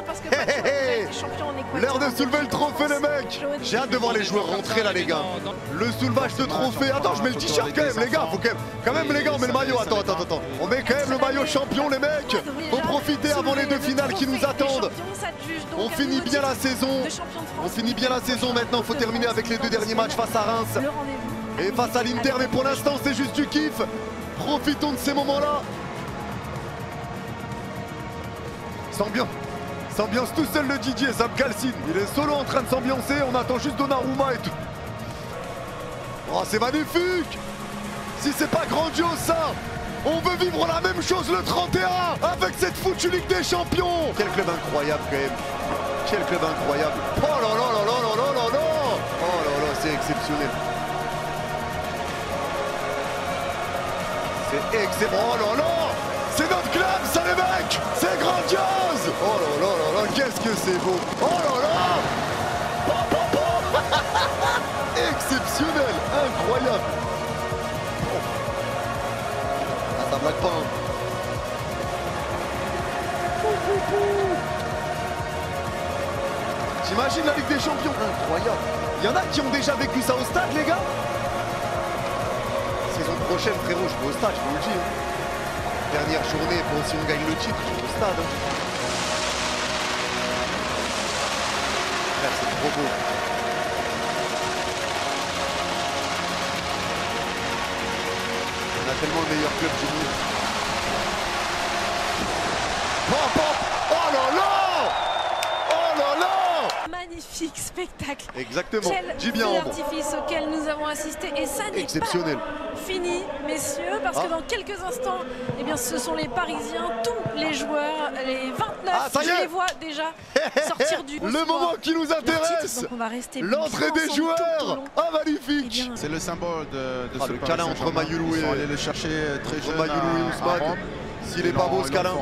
parce que Pacho a déjà été champion en Équateur. L'air de soulever le trophée les mecs. J'ai hâte de voir les joueurs rentrer là les gars. Le soulevage de trophée. Attends, je mets le t-shirt quand même les gars. Faut quand même les gars, on met le maillot. Attends. On met quand même le maillot champion les mecs. Faut profiter avant les deux finales qui nous attendent. On finit bien la saison. On finit bien la saison maintenant. Faut terminer avec les deux derniers matchs face à Reims et face à l'Inter. Mais pour l'instant c'est juste du kiff. Profitons de ces moments-là. S'ambiance tout seul le Didier, ça me calcine. Il est solo en train de s'ambiancer, on attend juste Donnarumma et tout. Oh, c'est magnifique. Si c'est pas grandiose ça, on veut vivre la même chose le 31 avec cette foutue Ligue des Champions. Quel club incroyable quand même. Quel club incroyable. Oh là là là là là là là là. Oh là là, c'est exceptionnel. C'est exceptionnel. Oh là là. C'est notre club, ça les mecs. C'est grandiose. Oh là là là là, qu'est-ce que c'est beau. Oh là là. Exceptionnel, incroyable. Ah, ça blague pas. Hein. J'imagine la Ligue des Champions, incroyable. Il y en a qui ont déjà vécu ça au stade, les gars. Saison prochaine, frérot, je vais au stade, je vous le dis. Hein. Dernière journée, bon, si on gagne le titre, je vais au stade. Hein. Frère, c'est trop beau. On a tellement le meilleur club du monde. Pop, pop. Oh là là. Oh là là. Magnifique spectacle. Exactement. Quel feu d'artifice auquel nous avons assisté. Et ça n'est pas fini, messieurs, parce que dans quelques instants, eh bien, ce sont les Parisiens, tous les joueurs, les 29, je les vois déjà sortir du... Le moment qui nous intéresse, l'entrée des joueurs. Ah, magnifique. C'est le symbole de ce le câlin entre Mayoulou et... Ils sont allés le chercher très jeune Mayoulou et Ousmane. S'il est pas beau ce câlin.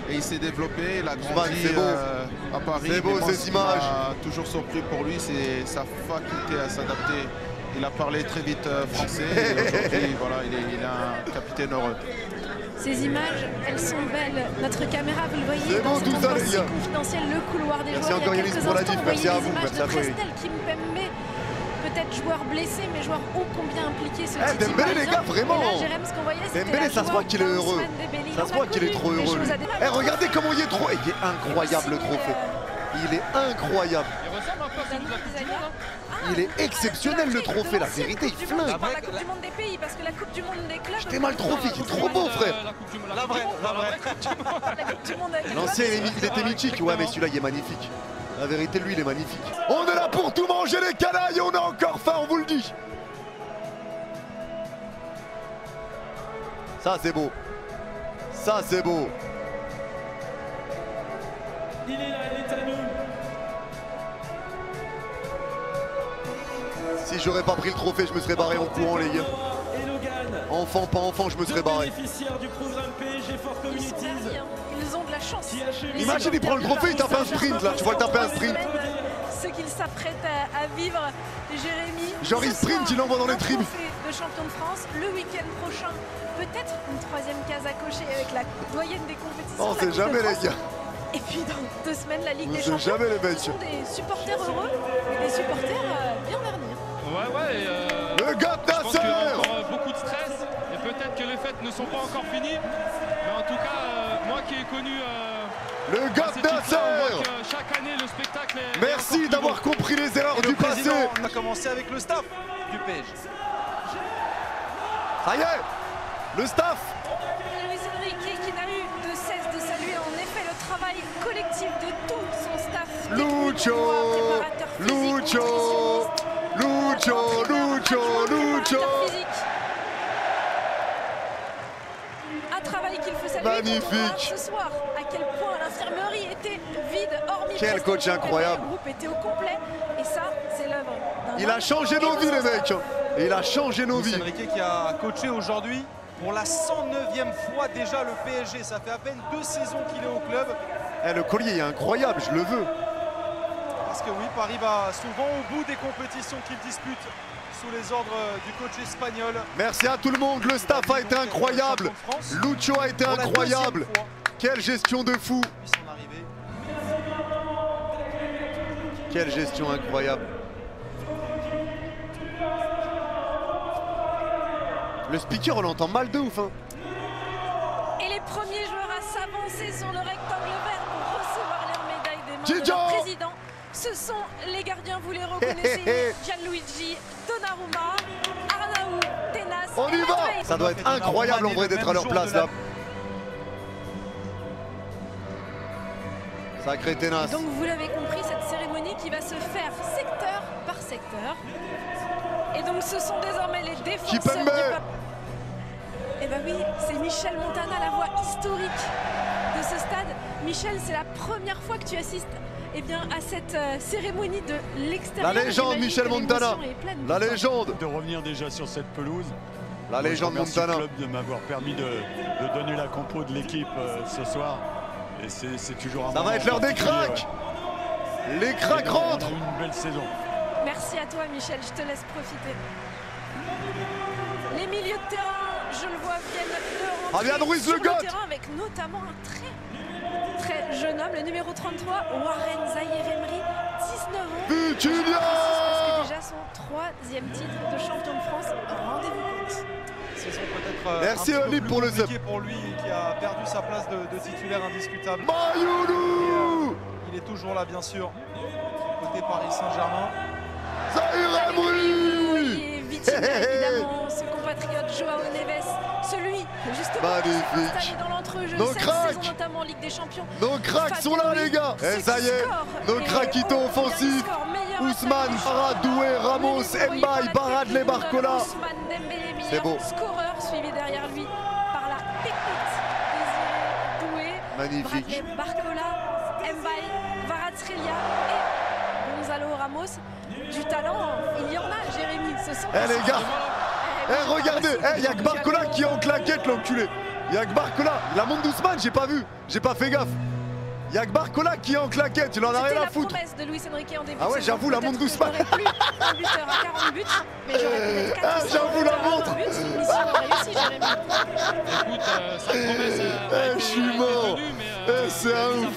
Et il s'est développé, il a grandi à Paris. C'est beau ces images. Toujours surpris pour lui, c'est sa faculté à s'adapter. Il a parlé très vite français et aujourd'hui, voilà, il est un capitaine heureux. Ces images, elles sont belles. Notre caméra, vous le voyez, c'est dans bon, cet endroit si ça, confidentiel, le couloir des merci joueurs. Encore il y a quelques pour la instants, diff, vous voyez merci à les vous, images de merci Prestel, Kimpembe, peut-être joueur blessé, mais joueur ô combien impliqué ce Titi Dembélé les gars, vraiment. Et là, Jérém, ce qu'on voyait, Dembélé, ça se voit qu'il est heureux. Ça se voit qu'il est trop heureux. Regardez comment il est trop... Il est incroyable le trophée. Il est incroyable. Il est exceptionnel le trophée, la vérité, il flingue. La Coupe du Monde des pays, parce que la Coupe du Monde des clubs... J'étais mal trophée, il est trop beau frère. La vraie. L'ancien il était mythique, ouais mais celui-là il est magnifique. La vérité lui il est magnifique. On est là pour tout manger les canailles, on a encore faim, on vous le dit. Ça c'est beau. Ça c'est beau. Il est là, il est à nous. Si j'aurais pas pris le trophée, je me serais barré en courant les gars. Enfant, pas enfant, je me serais barré. Ils ont de la chance. Imagine, il prend le trophée, il tape un sprint là, tu vois le taper un sprint. Ce qu'il s'apprête à vivre, Jérémy. Genre il sprint, il envoie dans les tribunes. De champion de France, le week-end prochain, peut-être une troisième case à cocher avec la doyenne des compétitions. On sait jamais les gars. Et puis dans 2 semaines, la Ligue des Champions. Champions. Jamais les mecs. Ce sont des supporters heureux et des supporters bien vernis. Ouais. Le gars de Nasser. Il y a encore beaucoup de stress et peut-être que les fêtes ne sont pas encore finies. Mais en tout cas, moi qui ai connu le gars de Nasser. Chaque année, le spectacle est... Merci d'avoir compris les erreurs du passé. On a commencé avec le staff du PSG. Ça y est, le staff. Luis Enrique qui n'a eu de cesse de saluer en effet le travail collectif de tout son staff. Lucho. Un travail qu'il faut saluer. Magnifique. Ce soir, à quel point l'infirmerie était vide, hormis quel coach incroyable. Le groupe était au complet et ça, c'est l'œuvre. Il a changé nos vies les mecs. Il a changé nos vies. Enrique qui a coaché aujourd'hui pour la 109e fois déjà le PSG. Ça fait à peine 2 saisons qu'il est au club. Le collier est incroyable, je le veux. Parce que oui, Paris va souvent au bout des compétitions qu'il dispute sous les ordres du coach espagnol. Merci à tout le monde, le staff a été incroyable. Lucho a été incroyable. Quelle gestion de fou. Son arrivée. Quelle gestion incroyable. Le speaker, on l'entend mal de ouf. Hein. Et les premiers joueurs à s'avancer sur le rectangle vert pour recevoir leur médaille des mains de Gigio leur président, ce sont les gardiens, vous les reconnaissez, Gianluigi Donnarumma, Arnaud Tenas. On y va. Ça doit être incroyable en vrai d'être à leur place là. Sacré Tenas. Donc vous l'avez compris, cette cérémonie qui va se faire secteur par secteur. Et donc ce sont désormais les défenseurs du peuple. Et bah oui, c'est Michel Montana, la voix historique de ce stade. Michel, c'est la première fois que tu assistes à cette cérémonie de l'extérieur. La légende Michel Montana, la légende. De revenir déjà sur cette pelouse. La légende Montana. Le club de m'avoir permis de donner la compo de l'équipe ce soir. Et c'est toujours un Ça va être l'heure des cracks. Ouais. Les cracks rentrent. On a eu une belle saison. Merci à toi Michel, je te laisse profiter. Les milieux de terrain, je le vois, viennent de rentrer sur le terrain avec notamment un très jeune homme, le numéro 33, Warren Zaïre-Emery, 19 ans. Vitinha. C'est déjà son 3e titre de champion de France, rendez-vous compte. Ce serait peut-être merci Oli pour le zep. Pour lui qui a perdu sa place de titulaire indiscutable. Mayoulou. Il est toujours là bien sûr, côté Paris Saint-Germain. Zaïre-Emery. Et Vitinha, évidemment, ce compatriote Joao Neves, celui justement installé dans l'entrejeu cette saison, notamment en Ligue des Champions. Nos cracks sont là les gars. Et ça y est, nos craquitos offensifs. Ousmane, Farad, Doué, Ramos, Mbaye, Baradley, Barcola. C'est beau. Scoreur suivi derrière lui par la pépite Désiré Doué. Magnifique. Barcola, Mbaye, Kvaratskhelia et Gonzalo Ramos. Du talent, il y en a, Jérémy. Ce sont les gars, regardez, il y a que Barcola qui est en claquette, l'enculé. Il y a que Barcola. La montre d'Ousmane, j'ai pas vu, j'ai pas fait gaffe. Il y a que Barcola qui est en claquette, il en a rien à foutre. C'était la promesse de Luis Enrique en début. Ah ouais, j'avoue, la montre d'Ousmane. Plus un buteur à 40 buts, mais j'aurais peut-être j'avoue la montre. Mission réussie, Jérémy. Écoute, sa promesse je suis mort. C'est un ouf.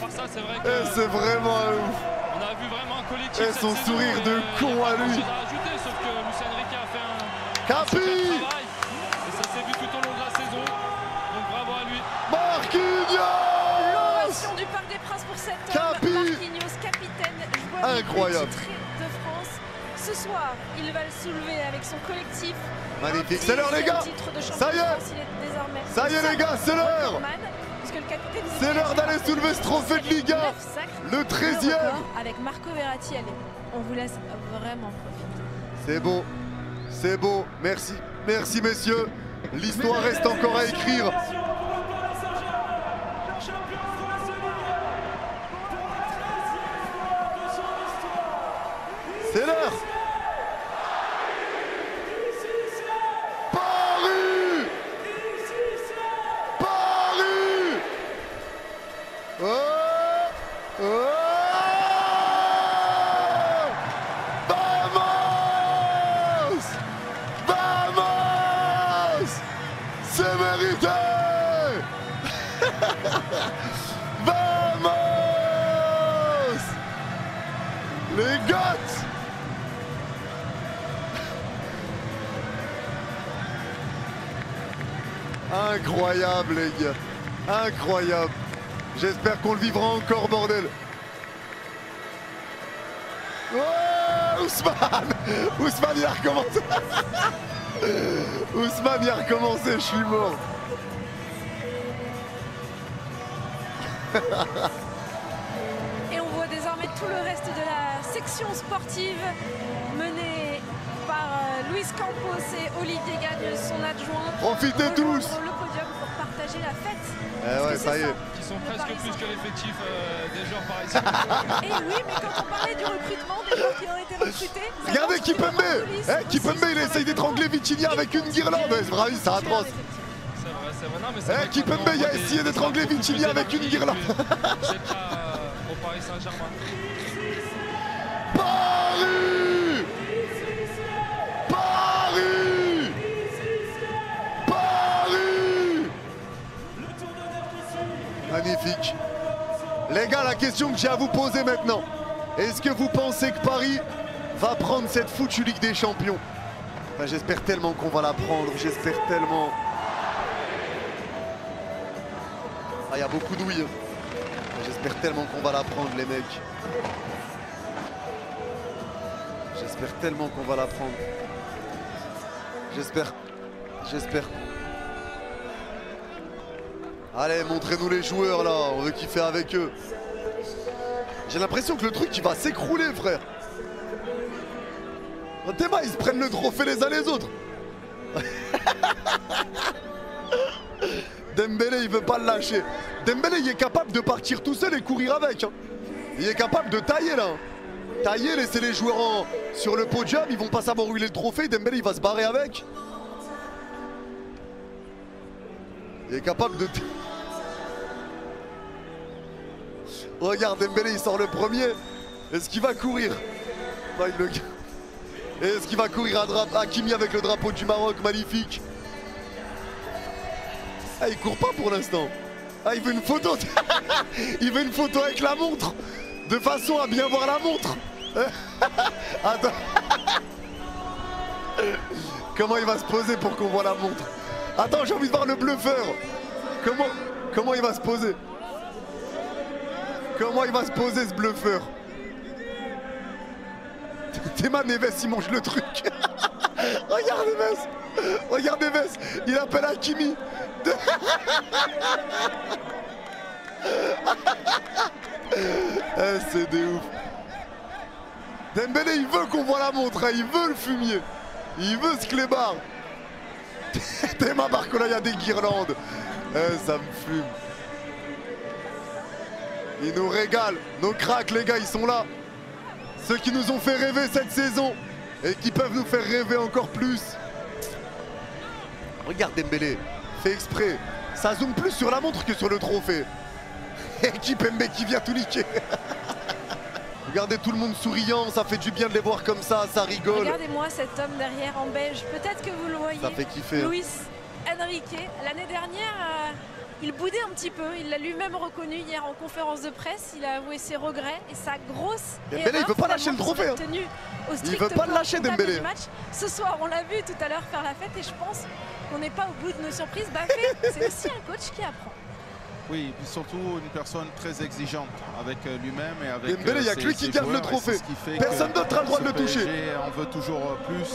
C'est vraiment un ouf. On a vu vraiment un collectif. Et son sourire de con à lui. Sauf que Luis Enrique a fait un Capi. travail. Et ça s'est vu tout au long de la saison. Donc bravo à lui. Marquinhos. L'ovation du Parc des Princes pour cet homme. Marquinhos, capitaine, joueur incroyable de France. Ce soir, il va le soulever avec son collectif. Magnifique, c'est l'heure les gars. Ça y est. Ça y est les gars, c'est l'heure. C'est l'heure d'aller soulever ce trophée de Liga. Le 13e. Avec Marco Verratti, allez, on vous laisse vraiment profiter. C'est beau, c'est beau, merci, merci messieurs. L'histoire reste encore à écrire. C'est l'heure. Paris. Paris. Oh. Oh. Vamos. Vamos. C'est mérité. Vamos. Les Goths. Incroyable les gars, incroyable. J'espère qu'on le vivra encore, bordel. Oh, Ousmane. Ousmane il a recommencé. Ousmane il a recommencé, je suis mort. Et on voit désormais tout le reste de la section sportive menée par Luis Campos et Olivier Gagne, son adjoint. Profitez tous. Sur le podium pour partager la fête. Ouais, ça y est. Qui sont presque plus que l'effectif des joueurs parisiens. Et oui, mais quand on parlait du recrutement, des joueurs qui ont été recrutés. Regardez Kimpembe. Kimpembe, il essaye d'étrangler Vitinha avec une guirlande. Bravi, c'est atroce. Kimpembe, il a essayé d'étrangler Vitinha avec une guirlande. Au Paris Saint-Germain. Paris. Paris. Paris. Magnifique. Les gars, la question que j'ai à vous poser maintenant. Est-ce que vous pensez que Paris va prendre cette foutue Ligue des Champions? Enfin, j'espère tellement qu'on va la prendre, j'espère tellement. Ah, il y a beaucoup d'ouïe. J'espère tellement qu'on va la prendre, les mecs. J'espère tellement qu'on va la prendre. J'espère. Allez, montrez-nous les joueurs là, on veut kiffer avec eux. J'ai l'impression que le truc il va s'écrouler, frère. Théma, ils se prennent le trophée les uns les autres. Dembélé, il veut pas le lâcher. Dembélé, il est capable de partir tout seul et courir avec. Hein. Il est capable de tailler là. Tailler, laisser les joueurs sur le podium, ils vont pas savoir où il est le trophée. Dembélé, il va se barrer avec. Il est capable de... Regarde, Dembélé, il sort le premier. Est-ce qu'il va courir? Non, il le... Est-ce qu'il va courir à Hakimi avec le drapeau du Maroc? Magnifique. Ah, il court pas pour l'instant. Ah, il veut une photo. Il veut une photo avec la montre. De façon à bien voir la montre. Attends. Comment il va se poser pour qu'on voit la montre? Attends, j'ai envie de voir le bluffeur. Comment il va se poser? Comment il va se poser, ce bluffeur? Théma Neves, il mange le truc. Regarde Neves. Regarde Neves. Il appelle Hakimi. C'est des ouf. Dembélé, il veut qu'on voit la montre. Hein. Il veut le fumier. Il veut ce clébard. Théma Barcola, il y a des guirlandes. Ça me fume. Ils nous régalent. Nos cracks, les gars, ils sont là. Ceux qui nous ont fait rêver cette saison et qui peuvent nous faire rêver encore plus. Regarde Dembélé, fait exprès. Ça zoome plus sur la montre que sur le trophée. Et Kimpembe qui vient tout niquer. Regardez tout le monde souriant, ça fait du bien de les voir comme ça rigole. Regardez-moi cet homme derrière en beige, peut-être que vous le voyez. Ça fait kiffer. Luis Enrique, l'année dernière, il boudait un petit peu, il l'a lui-même reconnu hier en conférence de presse, il a avoué ses regrets et sa grosse Dembélé, il veut pas lâcher le trophée. Hein. Il veut pas le lâcher Dembélé. Ce soir, on l'a vu tout à l'heure faire la fête et je pense qu'on n'est pas au bout de nos surprises. Baffé, c'est aussi un coach qui apprend. Oui, et puis surtout une personne très exigeante avec lui-même et avec Dembélé, il n'y a que lui qui garde le trophée. Personne d'autre a le droit de le toucher. On veut toujours plus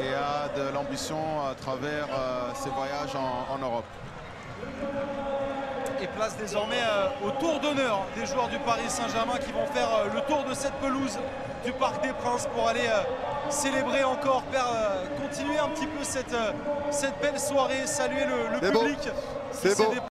et a de l'ambition à travers ses voyages en Europe. Et place désormais au tour d'honneur des joueurs du Paris Saint-Germain qui vont faire le tour de cette pelouse du Parc des Princes pour aller célébrer encore, continuer un petit peu cette belle soirée, saluer le public. C'est bon.